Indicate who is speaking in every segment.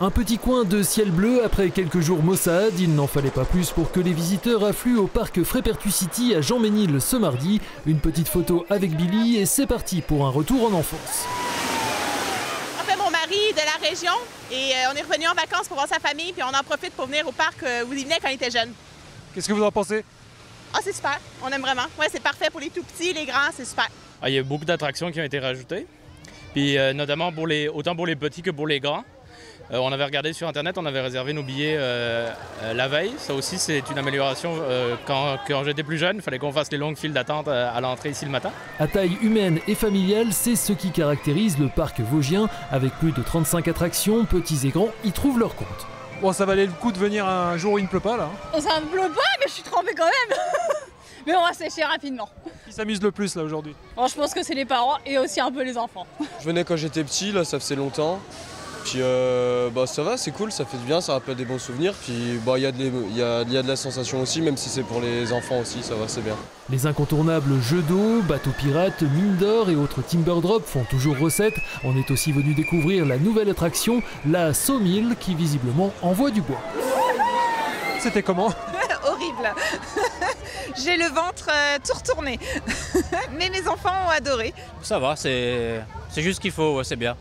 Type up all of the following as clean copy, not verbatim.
Speaker 1: Un petit coin de ciel bleu après quelques jours maussades, il n'en fallait pas plus pour que les visiteurs affluent au parc Frépertuis-City à Jean-Ménil ce mardi. Une petite photo avec Billy et c'est parti pour un retour en enfance.
Speaker 2: En fait, mon mari est de la région et on est revenu en vacances pour voir sa famille puis on en profite pour venir au parc où il venait quand il était jeune.
Speaker 3: Qu'est-ce que vous en pensez?
Speaker 2: Ah, c'est super, on aime vraiment. Ouais, c'est parfait pour les tout petits, les grands, c'est super.
Speaker 4: Il y a beaucoup d'attractions qui ont été rajoutées, puis notamment autant pour les petits que pour les grands. On avait regardé sur Internet, on avait réservé nos billets la veille. Ça aussi, c'est une amélioration. Quand j'étais plus jeune, il fallait qu'on fasse les longues files d'attente à l'entrée ici le matin.
Speaker 1: À taille humaine et familiale, c'est ce qui caractérise le parc vosgien. Avec plus de 35 attractions, petits et grands y trouvent leur compte.
Speaker 3: Bon, ça valait le coup de venir un jour où il ne pleut pas là.
Speaker 5: Ça ne pleut pas, mais je suis trempée quand même. Mais on va sécher rapidement.
Speaker 3: Qui s'amuse le plus là aujourd'hui?
Speaker 5: Bon, je pense que c'est les parents et aussi un peu les enfants.
Speaker 6: Je venais quand j'étais petit, là ça faisait longtemps. Puis ça va, c'est cool, ça fait du bien, ça rappelle des bons souvenirs. Puis il y a de la sensation aussi, même si c'est pour les enfants aussi, ça va, c'est bien.
Speaker 1: Les incontournables jeux d'eau, bateaux pirates, mines d'or et autres timber drop font toujours recette. On est aussi venu découvrir la nouvelle attraction, la Sawmill, qui visiblement envoie du bois.
Speaker 3: C'était comment?
Speaker 7: Horrible. J'ai le ventre tout retourné. Mais mes enfants ont adoré.
Speaker 8: Ça va, c'est juste ce qu'il faut, ouais, c'est bien.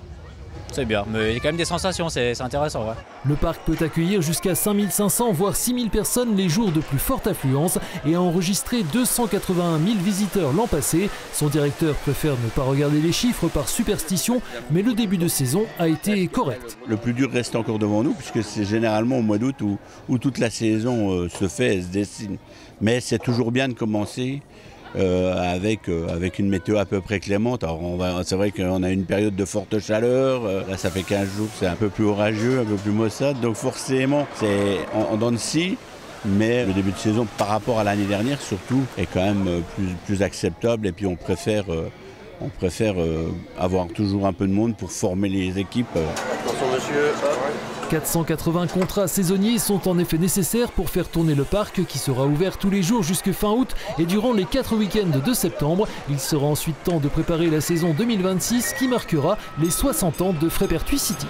Speaker 8: C'est bien, mais il y a quand même des sensations, c'est intéressant. Ouais.
Speaker 1: Le parc peut accueillir jusqu'à 5500 voire 6000 personnes les jours de plus forte affluence et a enregistré 281 000 visiteurs l'an passé. Son directeur préfère ne pas regarder les chiffres par superstition, mais le début de saison a été correct.
Speaker 9: Le plus dur reste encore devant nous, puisque c'est généralement au mois d'août où toute la saison se fait et se dessine. Mais c'est toujours bien de commencer. Avec une météo à peu près clémente. Alors c'est vrai qu'on a une période de forte chaleur, là ça fait 15 jours, c'est un peu plus orageux, un peu plus maussade, donc forcément c'est en dents de scie, mais le début de saison par rapport à l'année dernière surtout est quand même plus acceptable et puis on préfère avoir toujours un peu de monde pour former les équipes.
Speaker 6: Attention monsieur, hop.
Speaker 1: 480 contrats saisonniers sont en effet nécessaires pour faire tourner le parc qui sera ouvert tous les jours jusque fin août et durant les 4 week-ends de septembre. Il sera ensuite temps de préparer la saison 2026 qui marquera les 60 ans de Frépertuis-City.